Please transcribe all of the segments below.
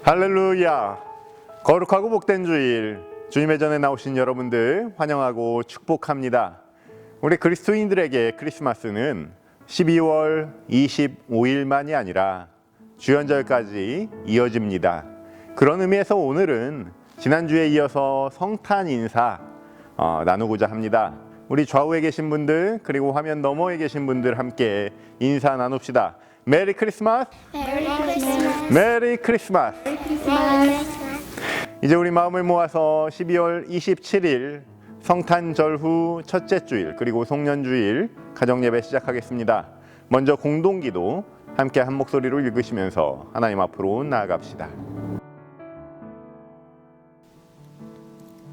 할렐루야! 거룩하고 복된 주일, 주님의 전에 나오신 여러분들 환영하고 축복합니다. 우리 그리스도인들에게 크리스마스는 12월 25일만이 아니라 주연절까지 이어집니다. 그런 의미에서 오늘은 지난주에 이어서 성탄 인사 나누고자 합니다. 우리 좌우에 계신 분들 그리고 화면 너머에 계신 분들 함께 인사 나눕시다. 메리 크리스마스! 메리 크리스마스. 메리 크리스마스! 이제 우리 마음을 모아서 12월 27일 성탄절 후 첫째 주일 그리고 송년주일 가정예배 시작하겠습니다. 먼저 공동기도 함께 한 목소리로 읽으시면서 하나님 앞으로 나아갑시다.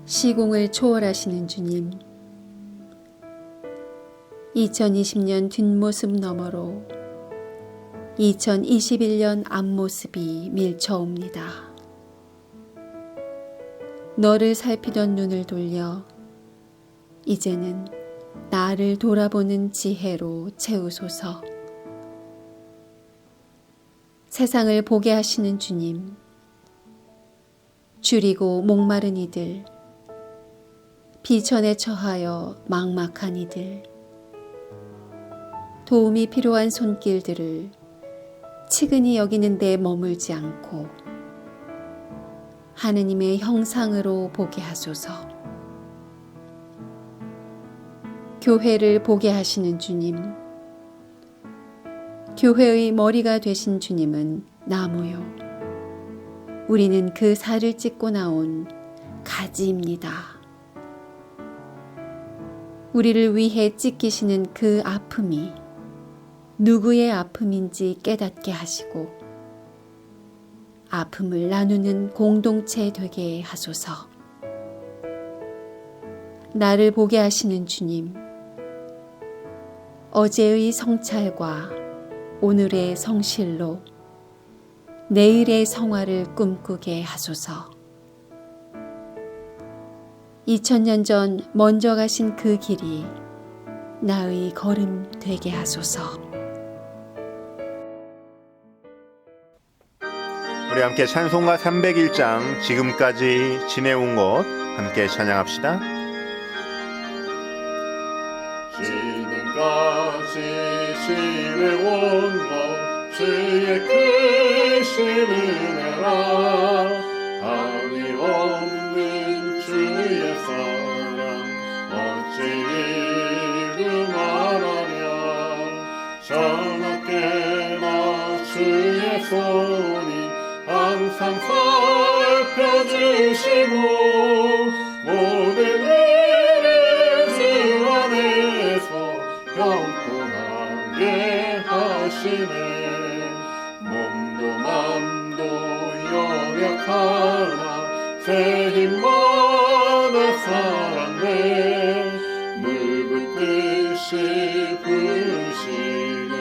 시공을 초월하시는 주님, 2020년 뒷모습 너머로 2021년 앞모습이 밀쳐옵니다. 너를 살피던 눈을 돌려 이제는 나를 돌아보는 지혜로 채우소서. 세상을 보게 하시는 주님, 줄이고 목마른 이들, 비천에 처하여 막막한 이들, 도움이 필요한 손길들을 치근히 여기는 데 머물지 않고 하느님의 형상으로 보게 하소서. 교회를 보게 하시는 주님, 교회의 머리가 되신 주님은 나무요, 우리는 그 살을 찢고 나온 가지입니다. 우리를 위해 찢기시는 그 아픔이 누구의 아픔인지 깨닫게 하시고 아픔을 나누는 공동체 되게 하소서. 나를 보게 하시는 주님, 어제의 성찰과 오늘의 성실로 내일의 성화를 꿈꾸게 하소서. 2000년 전 먼저 가신 그 길이 나의 걸음 되게 하소서. 우리 함께 찬송가 301장 지금까지 지내온 것 함께 찬양합시다. 지금까지 지내온 것 주의 크신 은혜라 한이 없는 주의 사랑 어찌 이루 말하랴. 전하게나 주의 손이 항상 살펴주시고 모든 일을 주 안에서 평온하게 하시네. 몸도 맘도 연약하나 새 힘만을 살았네. 물 붓듯이 부으시는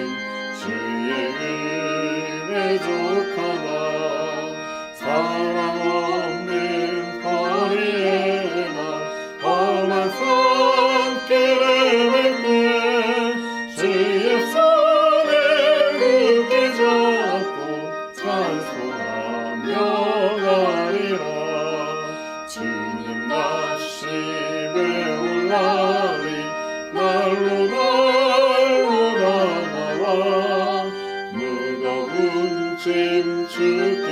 주의 은혜 족하나 사랑 없는 거리에만 험한 산길을 밟네. 주의 손을 굳게 잡고 찬송하며 가리라. 주님 다시에 올라리 날로 나아와 무거운 짐 주께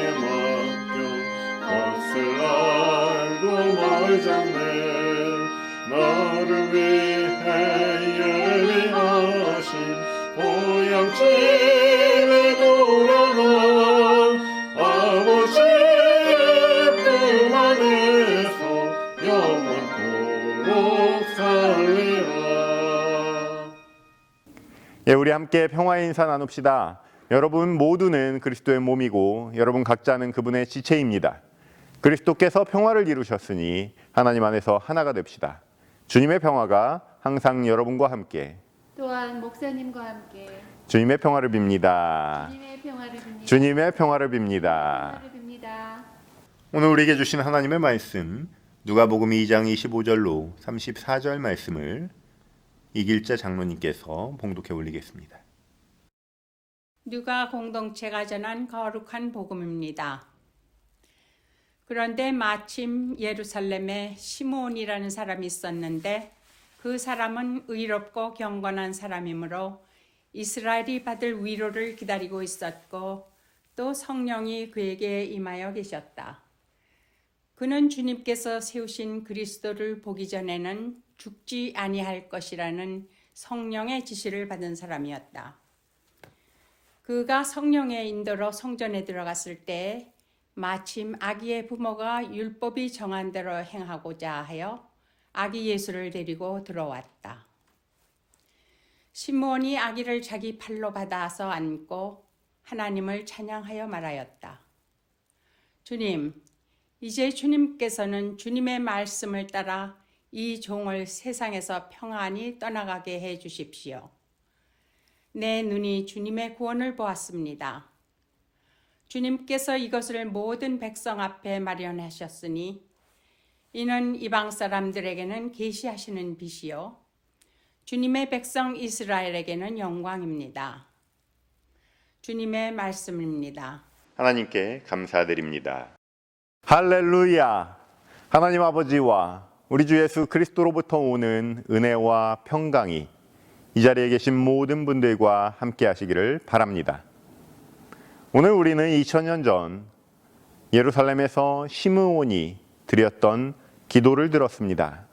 것을 알고 말잖네. 나를 위해 예비하신 보양집에 돌아가 아버지의 품 안에서 영원토록 살리라. 예, 우리 함께 평화의 인사 나눕시다. 여러분 모두는 그리스도의 몸이고 여러분 각자는 그분의 지체입니다. 그리스도께서 평화를 이루셨으니 하나님 안에서 하나가 됩시다. 주님의 평화가 항상 여러분과 함께 또한 목사님과 함께 주님의 평화를 빕니다. 주님의 평화를 빕니다. 주님의 평화를 빕니다. 평화를 빕니다. 오늘 우리에게 주신 하나님의 말씀 누가복음 2장 25절로 34절 말씀을 이길자 장로님께서 봉독해 올리겠습니다. 누가 공동체가 전한 거룩한 복음입니다. 그런데 마침 예루살렘에 시므온이라는 사람이 있었는데 그 사람은 의롭고 경건한 사람이므로 이스라엘이 받을 위로를 기다리고 있었고 또 성령이 그에게 임하여 계셨다. 그는 주님께서 세우신 그리스도를 보기 전에는 죽지 아니할 것이라는 성령의 지시를 받은 사람이었다. 그가 성령의 인도로 성전에 들어갔을 때 마침 아기의 부모가 율법이 정한 대로 행하고자 하여 아기 예수를 데리고 들어왔다. 시므온이 아기를 자기 팔로 받아서 안고 하나님을 찬양하여 말하였다. 주님, 이제 주님께서는 주님의 말씀을 따라 이 종을 세상에서 평안히 떠나가게 해 주십시오. 내 눈이 주님의 구원을 보았습니다. 주님께서 이것을 모든 백성 앞에 마련하셨으니 이는 이방 사람들에게는 계시하시는 빛이요 주님의 백성 이스라엘에게는 영광입니다. 주님의 말씀입니다. 하나님께 감사드립니다. 할렐루야! 하나님 아버지와 우리 주 예수 그리스도로부터 오는 은혜와 평강이 이 자리에 계신 모든 분들과 함께 하시기를 바랍니다. 오늘 우리는 2000년 전 예루살렘에서 시므온이 드렸던 기도를 들었습니다.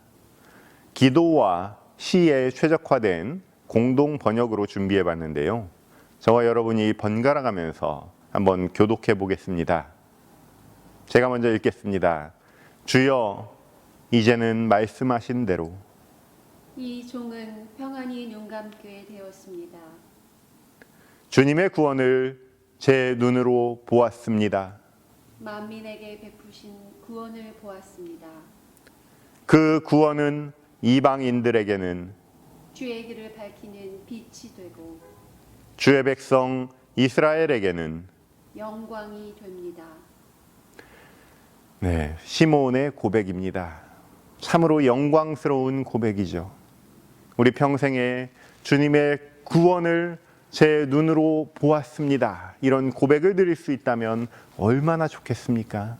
기도와 시에 최적화된 공동 번역으로 준비해 봤는데요. 저와 여러분이 번갈아 가면서 한번 교독해 보겠습니다. 제가 먼저 읽겠습니다. 주여, 이제는 말씀하신 대로 이 종은 평안히 눈 감게 되었습니다. 주님의 구원을 제 눈으로 보았습니다. 만민에게 베푸신 구원을 보았습니다. 그 구원은 이방인들에게는 주의 길을 밝히는 빛이 되고 주의 백성 이스라엘에게는 영광이 됩니다. 네, 시므온의 고백입니다. 참으로 영광스러운 고백이죠. 우리 평생에 주님의 구원을 제 눈으로 보았습니다. 이런 고백을 드릴 수 있다면 얼마나 좋겠습니까?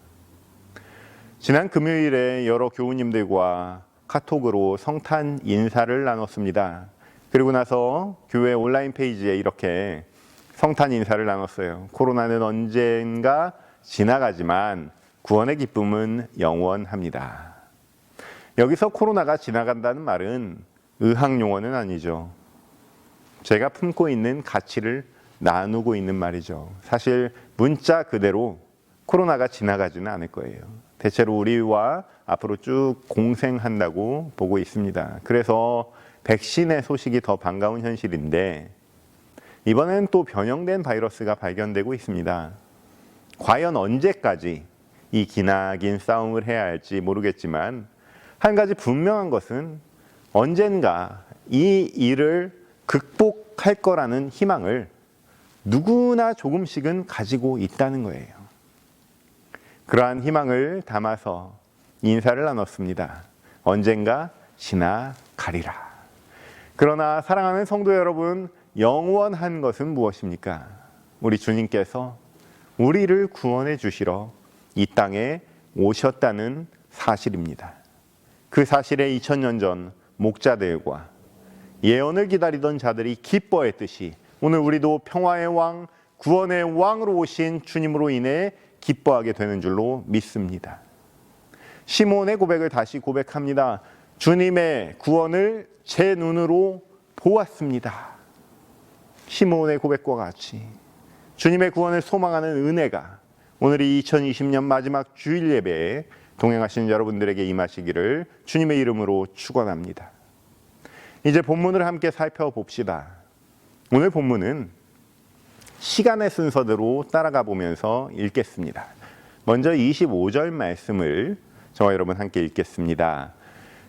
지난 금요일에 여러 교우님들과 카톡으로 성탄 인사를 나눴습니다. 그리고 나서 교회 온라인 페이지에 이렇게 성탄 인사를 나눴어요. 코로나는 언젠가 지나가지만 구원의 기쁨은 영원합니다. 여기서 코로나가 지나간다는 말은 의학 용어는 아니죠. 제가 품고 있는 가치를 나누고 있는 말이죠. 사실 문자 그대로 코로나가 지나가지는 않을 거예요. 대체로 우리와 앞으로 쭉 공생한다고 보고 있습니다. 그래서 백신의 소식이 더 반가운 현실인데 이번엔 또 변형된 바이러스가 발견되고 있습니다. 과연 언제까지 이 기나긴 싸움을 해야 할지 모르겠지만 한 가지 분명한 것은 언젠가 이 일을 극복할 거라는 희망을 누구나 조금씩은 가지고 있다는 거예요. 그러한 희망을 담아서 인사를 나눴습니다. 언젠가 지나가리라. 그러나 사랑하는 성도 여러분, 영원한 것은 무엇입니까? 우리 주님께서 우리를 구원해 주시러 이 땅에 오셨다는 사실입니다. 그 사실에 2000년 전 목자들과 예언을 기다리던 자들이 기뻐했듯이 오늘 우리도 평화의 왕, 구원의 왕으로 오신 주님으로 인해 기뻐하게 되는 줄로 믿습니다. 시몬의 고백을 다시 고백합니다. 주님의 구원을 제 눈으로 보았습니다. 시몬의 고백과 같이 주님의 구원을 소망하는 은혜가 오늘 이 2020년 마지막 주일 예배에 동행하시는 여러분들에게 임하시기를 주님의 이름으로 축원합니다. 이제 본문을 함께 살펴봅시다. 오늘 본문은 시간의 순서대로 따라가 보면서 읽겠습니다. 먼저 25절 말씀을 저와 여러분 함께 읽겠습니다.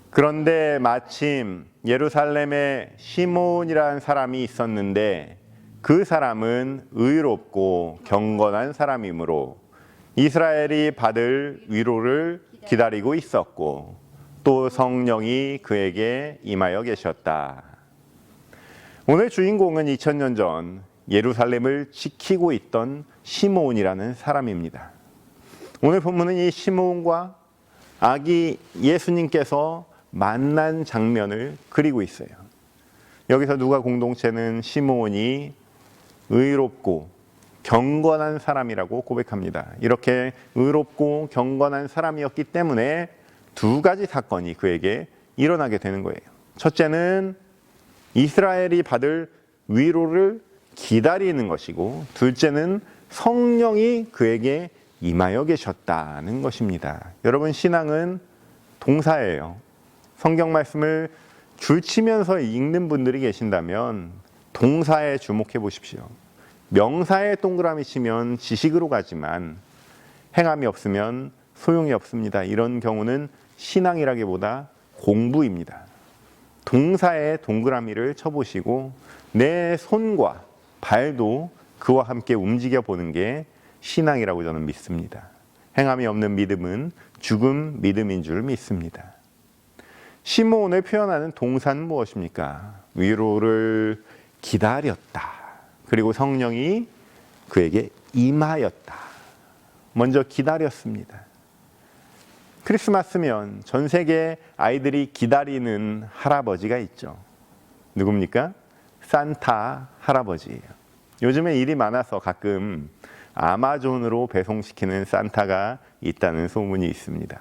그런데 마침 예루살렘에 시몬이라는 사람이 있었는데 그 사람은 의롭고 경건한 사람이므로 이스라엘이 받을 위로를 기다리고 있었고 또 성령이 그에게 임하여 계셨다. 오늘 주인공은 2000년 전 예루살렘을 지키고 있던 시므온이라는 사람입니다. 오늘 본문은 이 시므온과 아기 예수님께서 만난 장면을 그리고 있어요. 여기서 누가 공동체는 시므온이 의롭고 경건한 사람이라고 고백합니다. 이렇게 의롭고 경건한 사람이었기 때문에 두 가지 사건이 그에게 일어나게 되는 거예요. 첫째는 이스라엘이 받을 위로를 기다리는 것이고, 둘째는 성령이 그에게 임하여 계셨다는 것입니다. 여러분, 신앙은 동사예요. 성경 말씀을 줄치면서 읽는 분들이 계신다면 동사에 주목해 보십시오. 명사에 동그라미 치면 지식으로 가지만 행함이 없으면 소용이 없습니다. 이런 경우는 신앙이라기보다 공부입니다. 동사에 동그라미를 쳐보시고 내 손과 발도 그와 함께 움직여 보는 게 신앙이라고 저는 믿습니다. 행함이 없는 믿음은 죽은 믿음인 줄 믿습니다. 시므온을 표현하는 동사는 무엇입니까? 위로를 기다렸다. 그리고 성령이 그에게 임하였다. 먼저 기다렸습니다. 크리스마스면 전 세계 아이들이 기다리는 할아버지가 있죠. 누굽니까? 산타 할아버지예요. 요즘에 일이 많아서 가끔 아마존으로 배송시키는 산타가 있다는 소문이 있습니다.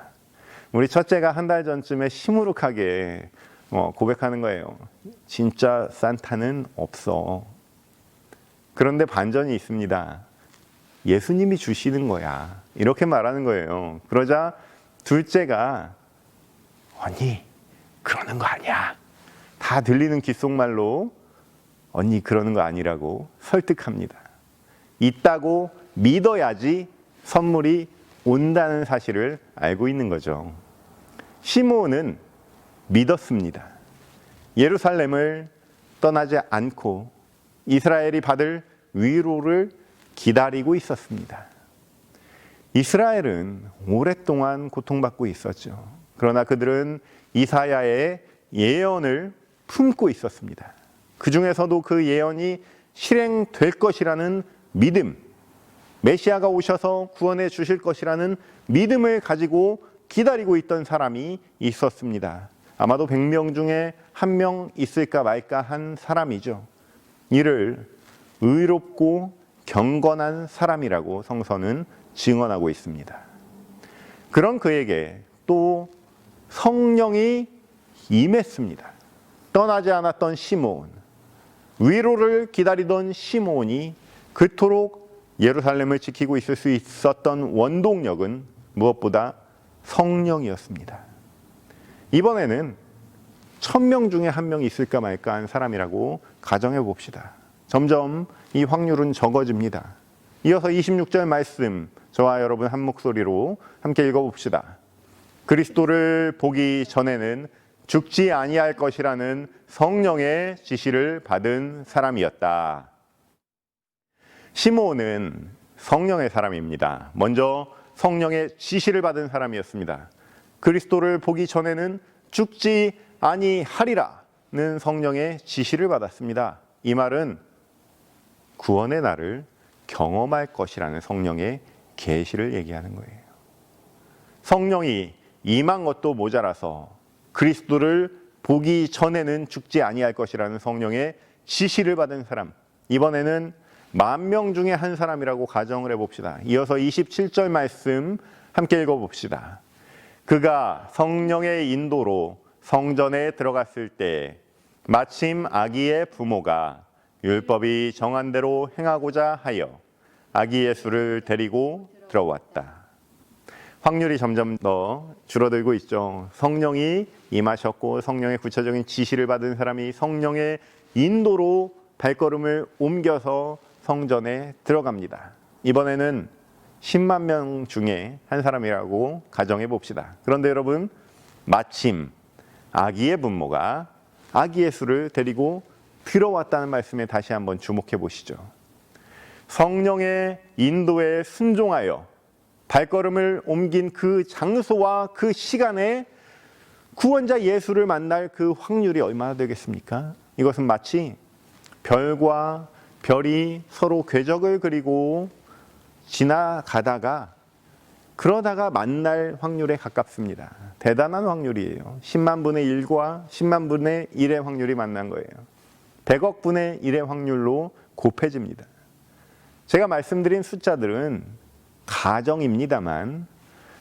우리 첫째가 한 달 전쯤에 시무룩하게 고백하는 거예요. 진짜 산타는 없어. 그런데 반전이 있습니다. 예수님이 주시는 거야. 이렇게 말하는 거예요. 그러자 둘째가 언니 그러는 거 아니야. 다 들리는 귓속말로 언니 그러는 거 아니라고 설득합니다. 있다고 믿어야지 선물이 온다는 사실을 알고 있는 거죠. 시므온은 믿었습니다. 예루살렘을 떠나지 않고 이스라엘이 받을 위로를 기다리고 있었습니다. 이스라엘은 오랫동안 고통받고 있었죠. 그러나 그들은 이사야의 예언을 품고 있었습니다. 그 중에서도 그 예언이 실행될 것이라는 믿음, 메시아가 오셔서 구원해 주실 것이라는 믿음을 가지고 기다리고 있던 사람이 있었습니다. 아마도 100명 중에 1명 있을까 말까 한 사람이죠. 이를 의롭고 경건한 사람이라고 성서는 증언하고 있습니다. 그런 그에게 또 성령이 임했습니다. 떠나지 않았던 시므온, 위로를 기다리던 시므온이 그토록 예루살렘을 지키고 있을 수 있었던 원동력은 무엇보다 성령이었습니다. 이번에는 1000명 중에 1명 있을까 말까 한 사람이라고 가정해 봅시다. 점점 이 확률은 적어집니다. 이어서 26절 말씀 저와 여러분 한 목소리로 함께 읽어봅시다. 그리스도를 보기 전에는 죽지 아니할 것이라는 성령의 지시를 받은 사람이었다. 시므온은 성령의 사람입니다. 먼저 성령의 지시를 받은 사람이었습니다. 그리스도를 보기 전에는 죽지 아니하리라는 성령의 지시를 받았습니다. 이 말은 구원의 날을 경험할 것이라는 성령의 계시를 얘기하는 거예요. 성령이 임한 것도 모자라서 그리스도를 보기 전에는 죽지 아니할 것이라는 성령의 지시를 받은 사람, 이번에는 10,000명 중에 한 사람이라고 가정을 해봅시다. 이어서 27절 말씀 함께 읽어봅시다. 그가 성령의 인도로 성전에 들어갔을 때 마침 아기의 부모가 율법이 정한 대로 행하고자 하여 아기 예수를 데리고 들어왔다. 확률이 점점 더 줄어들고 있죠. 성령이 임하셨고 성령의 구체적인 지시를 받은 사람이 성령의 인도로 발걸음을 옮겨서 성전에 들어갑니다. 이번에는 10만 명 중에 한 사람이라고 가정해 봅시다. 그런데 여러분, 마침 아기의 부모가 아기 예수를 데리고 들어왔다는 말씀에 다시 한번 주목해 보시죠. 성령의 인도에 순종하여 발걸음을 옮긴 그 장소와 그 시간에 구원자 예수를 만날 그 확률이 얼마나 되겠습니까? 이것은 마치 별과 별이 서로 궤적을 그리고 지나가다가 그러다가 만날 확률에 가깝습니다. 대단한 확률이에요. 10만 분의 1과 10만 분의 1의 확률이 만난 거예요. 100억 분의 1의 확률로 곱해집니다. 제가 말씀드린 숫자들은 가정입니다만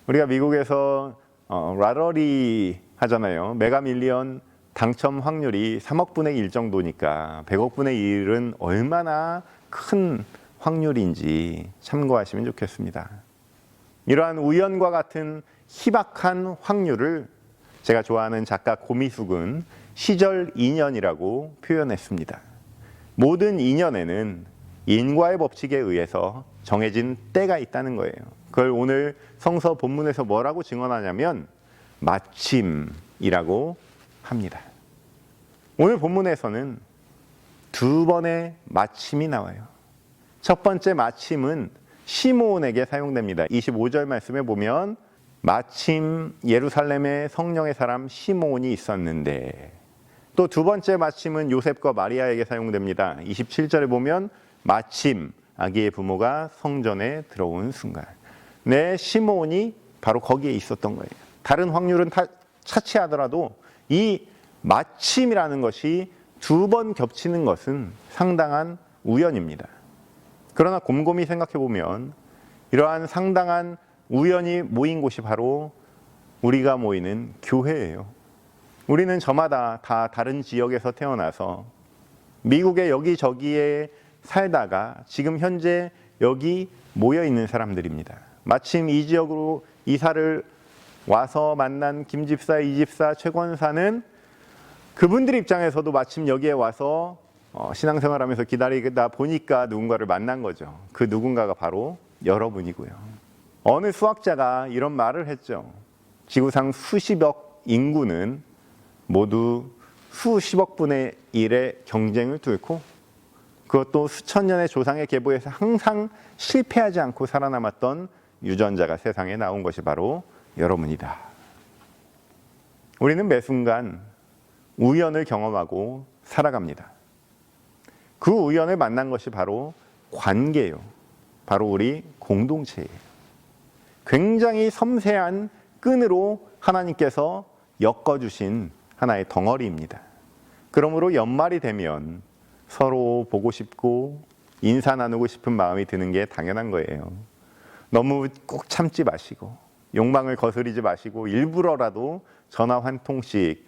우리가 미국에서 라러리 하잖아요. 메가밀리언 당첨 확률이 3억 분의 1 정도니까 100억 분의 1은 얼마나 큰 확률인지 참고하시면 좋겠습니다. 이러한 우연과 같은 희박한 확률을 제가 좋아하는 작가 고미숙은 시절 인연이라고 표현했습니다. 모든 인연에는 인과의 법칙에 의해서 정해진 때가 있다는 거예요. 그걸 오늘 성서 본문에서 뭐라고 증언하냐면 마침이라고 합니다. 오늘 본문에서는 두 번의 마침이 나와요. 첫 번째 마침은 시므온에게 사용됩니다. 25절 말씀에 보면 마침 예루살렘에 성령의 사람 시므온이 있었는데, 또 두 번째 마침은 요셉과 마리아에게 사용됩니다. 27절에 보면 마침 아기의 부모가 성전에 들어온 순간, 네, 시므온이 바로 거기에 있었던 거예요. 다른 확률은 차치하더라도 이 마침이라는 것이 두 번 겹치는 것은 상당한 우연입니다. 그러나 곰곰이 생각해 보면 이러한 상당한 우연이 모인 곳이 바로 우리가 모이는 교회예요. 우리는 저마다 다 다른 지역에서 태어나서 미국의 여기저기에 살다가 지금 현재 여기 모여 있는 사람들입니다. 마침 이 지역으로 이사를 와서 만난 김 집사, 이 집사, 최 권사는 그분들 입장에서도 마침 여기에 와서 신앙생활하면서 기다리다 보니까 누군가를 만난 거죠. 그 누군가가 바로 여러분이고요. 어느 수학자가 이런 말을 했죠. 지구상 수십억 인구는 모두 수십억 분의 1의 경쟁을 뚫고 그것도 수천 년의 조상의 계보에서 항상 실패하지 않고 살아남았던 유전자가 세상에 나온 것이 바로 여러분이다. 우리는 매 순간 우연을 경험하고 살아갑니다. 그 우연을 만난 것이 바로 관계예요. 바로 우리 공동체예요. 굉장히 섬세한 끈으로 하나님께서 엮어주신 하나의 덩어리입니다. 그러므로 연말이 되면 서로 보고 싶고 인사 나누고 싶은 마음이 드는 게 당연한 거예요. 너무 꼭 참지 마시고 욕망을 거스르지 마시고 일부러라도 전화 한 통씩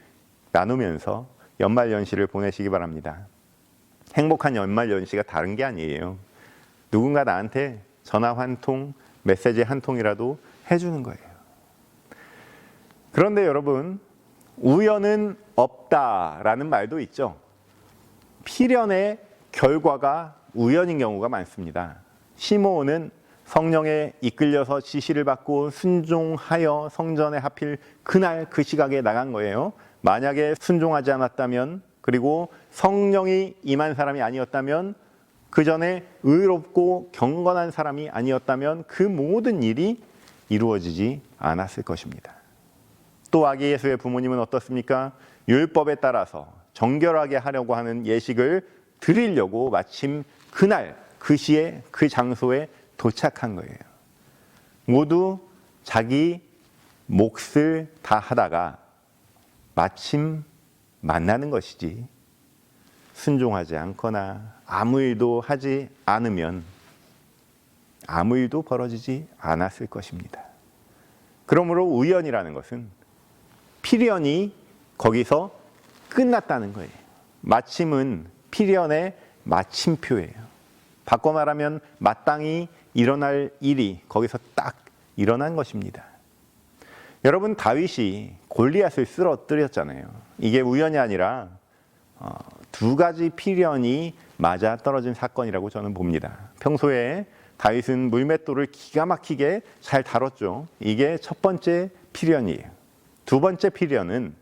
나누면서 연말연시를 보내시기 바랍니다. 행복한 연말연시가 다른 게 아니에요. 누군가 나한테 전화 한 통, 메시지 한 통이라도 해주는 거예요. 그런데 여러분, 우연은 없다라는 말도 있죠. 필연의 결과가 우연인 경우가 많습니다. 시므온은 성령에 이끌려서 지시를 받고 순종하여 성전에 하필 그날 그 시각에 나간 거예요. 만약에 순종하지 않았다면, 그리고 성령이 임한 사람이 아니었다면, 그 전에 의롭고 경건한 사람이 아니었다면 그 모든 일이 이루어지지 않았을 것입니다. 또 아기 예수의 부모님은 어떻습니까? 율법에 따라서 정결하게 하려고 하는 예식을 드리려고 마침 그날 그 시에 그 장소에 도착한 거예요. 모두 자기 몫을 다 하다가 마침 만나는 것이지, 순종하지 않거나 아무 일도 하지 않으면 아무 일도 벌어지지 않았을 것입니다. 그러므로 우연이라는 것은 필연이 거기서 끝났다는 거예요. 마침은 필연의 마침표예요. 바꿔 말하면 마땅히 일어날 일이 거기서 딱 일어난 것입니다. 여러분, 다윗이 골리앗을 쓰러뜨렸잖아요. 이게 우연이 아니라 두 가지 필연이 맞아 떨어진 사건이라고 저는 봅니다. 평소에 다윗은 물맷돌을 기가 막히게 잘 다뤘죠. 이게 첫 번째 필연이에요. 두 번째 필연은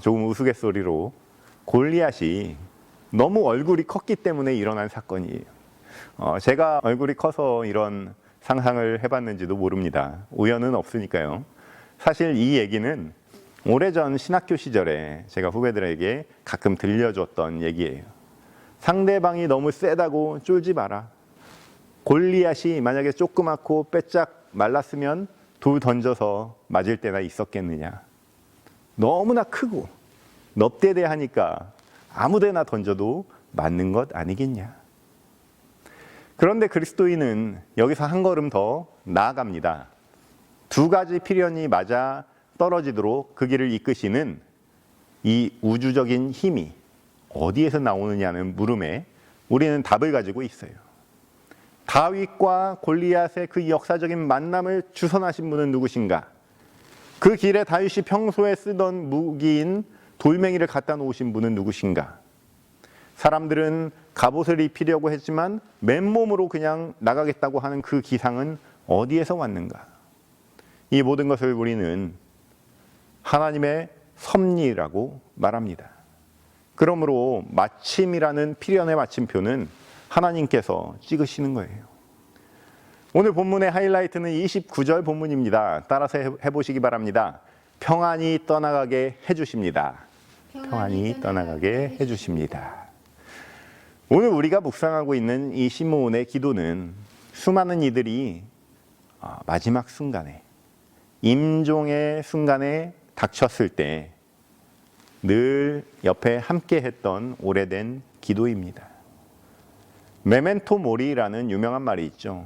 조금 우스갯소리로 골리앗이 너무 얼굴이 컸기 때문에 일어난 사건이에요. 제가 얼굴이 커서 이런 상상을 해봤는지도 모릅니다. 우연은 없으니까요. 사실 이 얘기는 오래전 신학교 시절에 제가 후배들에게 가끔 들려줬던 얘기예요. 상대방이 너무 세다고 쫄지 마라. 골리앗이 만약에 조그맣고 빼짝 말랐으면 돌 던져서 맞을 때나 있었겠느냐. 너무나 크고 넙대대하니까 아무데나 던져도 맞는 것 아니겠냐. 그런데 그리스도인은 여기서 한 걸음 더 나아갑니다. 두 가지 필연이 맞아 떨어지도록 그 길을 이끄시는 이 우주적인 힘이 어디에서 나오느냐는 물음에 우리는 답을 가지고 있어요. 다윗과 골리앗의 그 역사적인 만남을 주선하신 분은 누구신가? 그 길에 다윗이 평소에 쓰던 무기인 돌멩이를 갖다 놓으신 분은 누구신가? 사람들은 갑옷을 입히려고 했지만 맨몸으로 그냥 나가겠다고 하는 그 기상은 어디에서 왔는가? 이 모든 것을 우리는 하나님의 섭리라고 말합니다. 그러므로 마침이라는 필연의 마침표는 하나님께서 찍으시는 거예요. 오늘 본문의 하이라이트는 29절 본문입니다. 따라서 해보시기 바랍니다. 평안히 떠나가게 해주십니다. 평안히 떠나가게 해주십니다. 오늘 우리가 묵상하고 있는 이 시므온의 기도는 수많은 이들이 마지막 순간에, 임종의 순간에 닥쳤을 때 늘 옆에 함께 했던 오래된 기도입니다. 메멘토 모리라는 유명한 말이 있죠.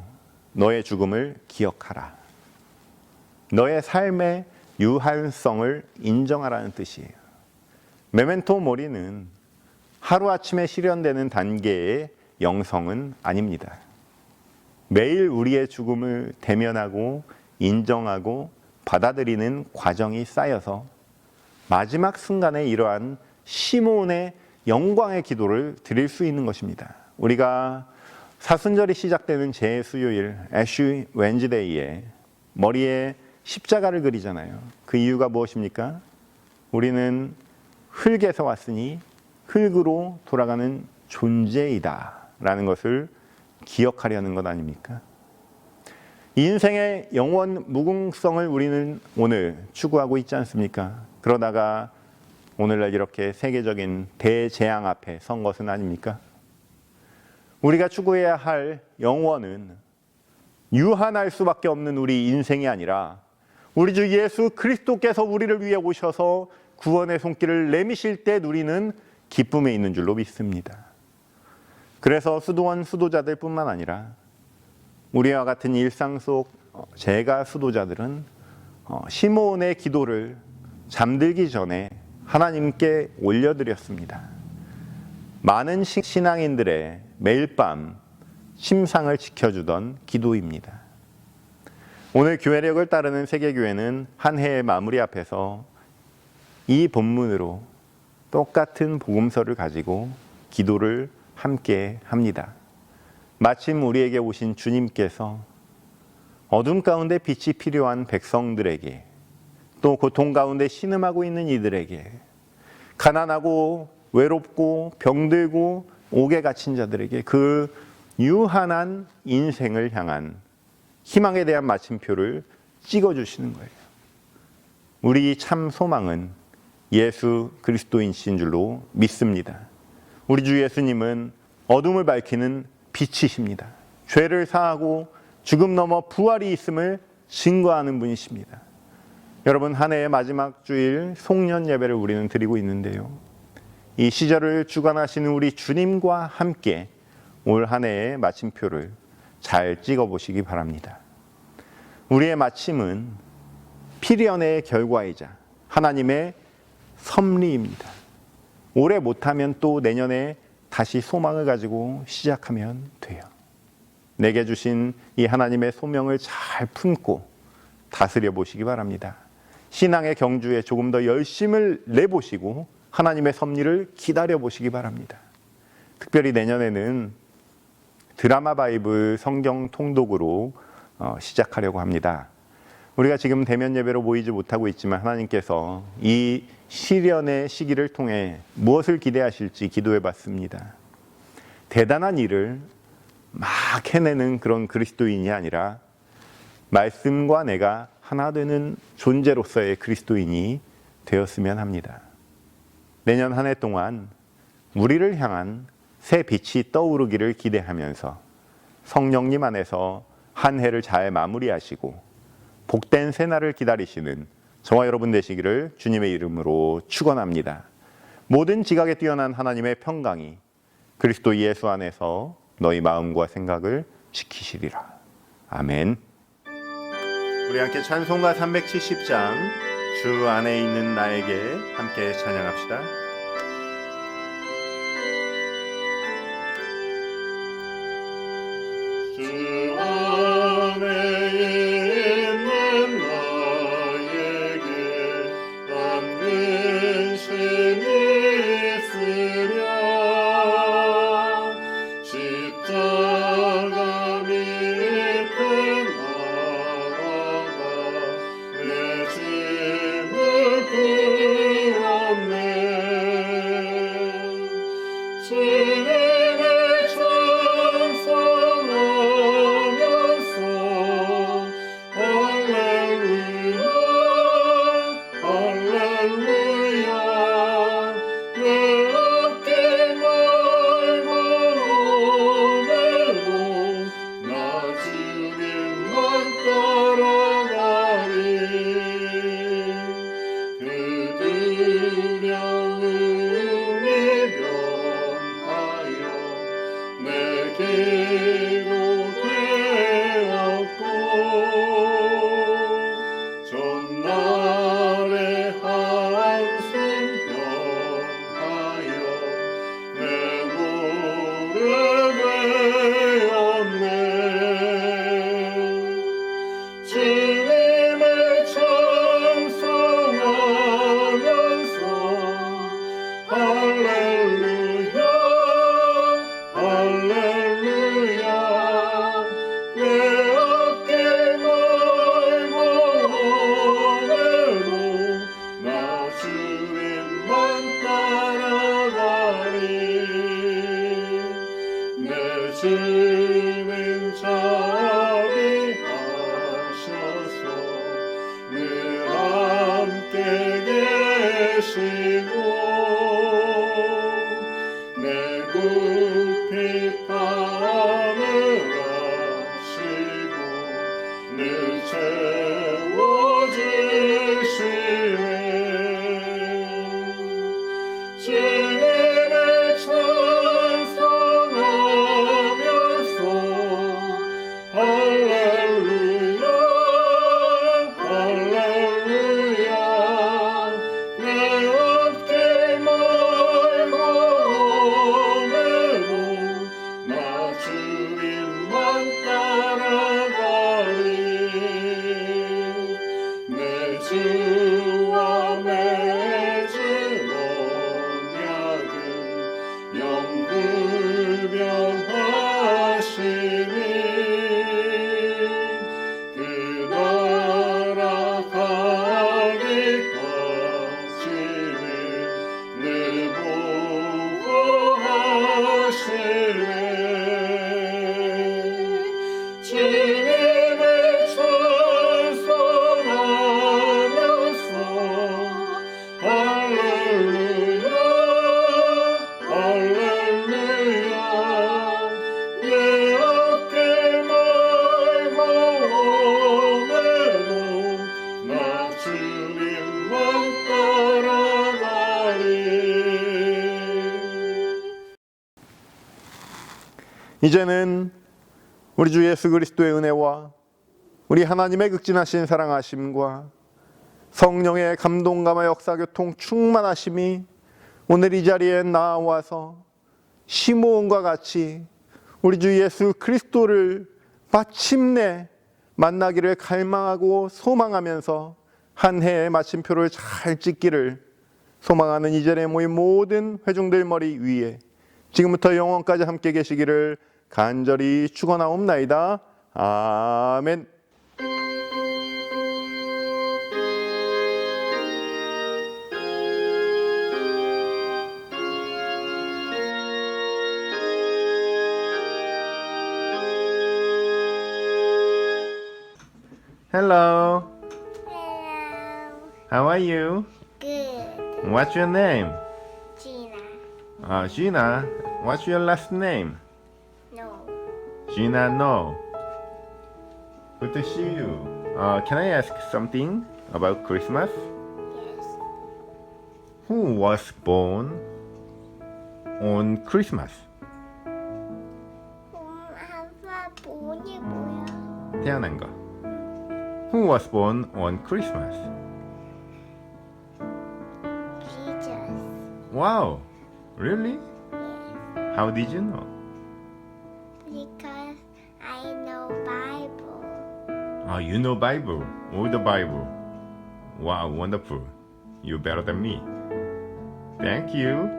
너의 죽음을 기억하라. 너의 삶의 유한성을 인정하라는 뜻이에요. 메멘토 모리는 하루아침에 실현되는 단계의 영성은 아닙니다. 매일 우리의 죽음을 대면하고 인정하고 받아들이는 과정이 쌓여서 마지막 순간에 이러한 시므온의 영광의 기도를 드릴 수 있는 것입니다. 우리가 사순절이 시작되는 제 수요일 애쉬 웬즈데이에 머리에 십자가를 그리잖아요. 그 이유가 무엇입니까? 우리는 흙에서 왔으니 흙으로 돌아가는 존재이다 라는 것을 기억하려는 것 아닙니까? 인생의 영원 무궁성을 우리는 오늘 추구하고 있지 않습니까? 그러다가 오늘날 이렇게 세계적인 대재앙 앞에 선 것은 아닙니까? 우리가 추구해야 할 영원은 유한할 수밖에 없는 우리 인생이 아니라 우리 주 예수 그리스도께서 우리를 위해 오셔서 구원의 손길을 내미실 때 누리는 기쁨에 있는 줄로 믿습니다. 그래서 수도원 수도자들 뿐만 아니라 우리와 같은 일상 속 재가 수도자들은 시므온의 기도를 잠들기 전에 하나님께 올려드렸습니다. 많은 신앙인들의 매일 밤 심상을 지켜주던 기도입니다. 오늘 교회력을 따르는 세계교회는 한 해의 마무리 앞에서 이 본문으로 똑같은 복음서를 가지고 기도를 함께 합니다. 마침 우리에게 오신 주님께서 어둠 가운데 빛이 필요한 백성들에게, 또 고통 가운데 신음하고 있는 이들에게, 가난하고 외롭고 병들고 옥에 갇힌 자들에게 그 유한한 인생을 향한 희망에 대한 마침표를 찍어주시는 거예요. 우리 참 소망은 예수 그리스도이신 줄로 믿습니다. 우리 주 예수님은 어둠을 밝히는 빛이십니다. 죄를 사하고 죽음 넘어 부활이 있음을 증거하는 분이십니다. 여러분, 한 해의 마지막 주일 송년 예배를 우리는 드리고 있는데요. 이 시절을 주관하시는 우리 주님과 함께 올 한 해의 마침표를 잘 찍어보시기 바랍니다. 우리의 마침은 필연의 결과이자 하나님의 섭리입니다. 올해 못하면 또 내년에 다시 소망을 가지고 시작하면 돼요. 내게 주신 이 하나님의 소명을 잘 품고 다스려 보시기 바랍니다. 신앙의 경주에 조금 더 열심을 내보시고 하나님의 섭리를 기다려 보시기 바랍니다. 특별히 내년에는 드라마 바이블 성경 통독으로 시작하려고 합니다. 우리가 지금 대면 예배로 모이지 못하고 있지만 하나님께서 이 시련의 시기를 통해 무엇을 기대하실지 기도해 봤습니다. 대단한 일을 막 해내는 그런 그리스도인이 아니라 말씀과 내가 하나 되는 존재로서의 그리스도인이 되었으면 합니다. 내년 한 해 동안 우리를 향한 새 빛이 떠오르기를 기대하면서 성령님 안에서 한 해를 잘 마무리하시고 복된 새날을 기다리시는 저와 여러분 되시기를 주님의 이름으로 축원합니다. 모든 지각에 뛰어난 하나님의 평강이 그리스도 예수 안에서 너희 마음과 생각을 지키시리라. 아멘. 우리 함께 찬송가 370장 주 안에 있는 나에게 함께 찬양합시다. 주 안에 있는 나에게 안근심이 있으랴. 십자가 밑에 나아가 내 짐을 부었네. 주님의 찬송하면서 할렐루야 할렐루야. 내 어깨 마음으로 나 주님만 따라가리. 그 두려움이 면하여 내게로 되었고 전날의 한숨 변하여 내 노래 되었네. 주님의 찬송하면서 할렐루야 할렐루야. 내 어깨 마음으로 나 주님만 따라가리. 내 주님 자비하셔서 늘 함께 계시고 내 구핍함을 아시고 늘 채워주시네. 주님의 찬송하면서 할렐루야 할렐루야. 내 어깨 마음으로 나 주님만 따라가리. 내 주와 맺은 언약은 영불변하시니 그 나라 가기까지는 늘 보호하시네. 주님의 찬송하면서 할렐루야 할렐루야. 내 어깨 마음으로 나 주님만 따라가리. 이제는 우리 주 예수 그리스도의 은혜와 우리 하나님의 극진하신 사랑하심과 성령의 감동감화 역사교통 충만하심이 오늘 이 자리에 나와서 시므온과 같이 우리 주 예수 그리스도를 마침내 만나기를 갈망하고 소망하면서 한 해의 마침표를 잘 찍기를 소망하는 이 자리에 모인 모든 회중들 머리 위에 지금부터 영원까지 함께 계시기를 간절히 축원하옵나이다. 아멘. Hello. Hello. How are you? Good. What's your name? Gina. Gina. What's your last name? No. Gina, no. Good to see you. Can I ask something about Christmas? Yes. Who was born on Christmas? 아빠 본이 뭐야? 태어난 거. Who was born on Christmas? Jesus. Wow, really? Yes. How did you know? Because I know Bible. Oh, you know Bible, all the Bible. Wow, wonderful. You better than me. Thank you.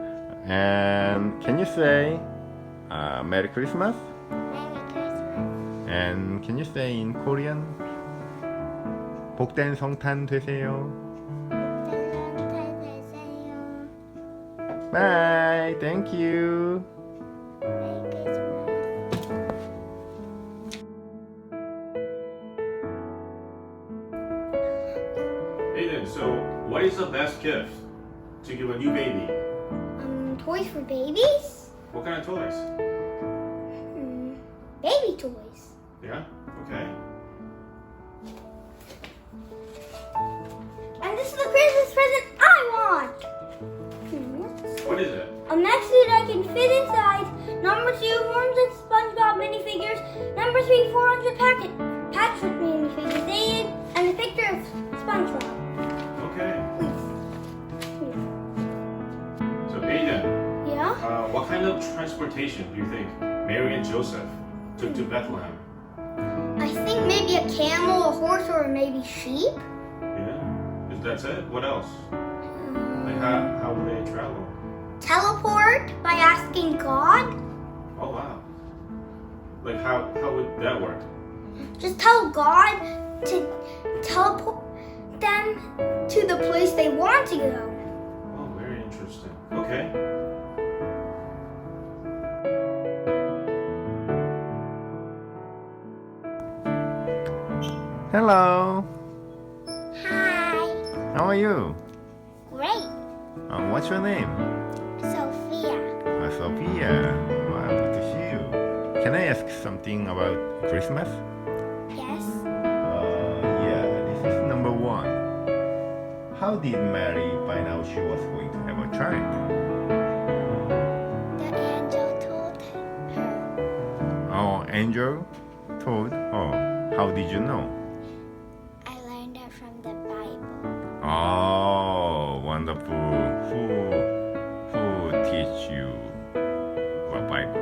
And can you say Merry Christmas? Merry Christmas. And can you say in Korean? 복된 성탄 되세요. 잘 되세요. Bye. Thank you. Merry Christmas. Aiden, so what is the best gift to give a new baby? Toys for babies? What kind of toys? Baby toys. Yeah? Okay. And this is the Christmas present I want. What is it? A mech suit I can fit inside. Number 2, 400 SpongeBob minifigures. Number 3, 400 Patrick minifigures. Dated and a picture of SpongeBob. Okay. Please. So Aiden, Yeah? what kind of transportation do you think Mary and Joseph took to Bethlehem? I think maybe a camel, a horse, or maybe sheep. Yeah? That's it? What else? Like how would they travel? Teleport by asking God. Oh wow. Like how would that work? Just tell God to teleport them to the place they want to go. Oh, very interesting. Okay. Hello. Hi. How are you? Great. What's your name? Sophia. Sophia. Wow, good to see you. Can I ask something about Christmas? Yes. Yeah, this is number 1. How did Mary find out she was going to have a child? The angel told her. Oh, angel told her. How did you know? I learned it from the Bible. Oh, wonderful. Who teach you the Bible?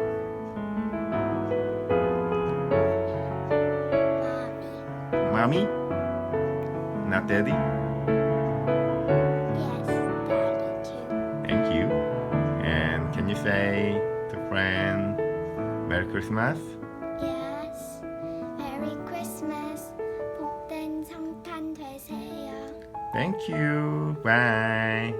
Mommy. Mommy? Not daddy? Yes, Daddy too. Thank you. And can you say to friend Merry Christmas? Yes. Merry Christmas. 복된 성탄 되세요. Thank you. Bye.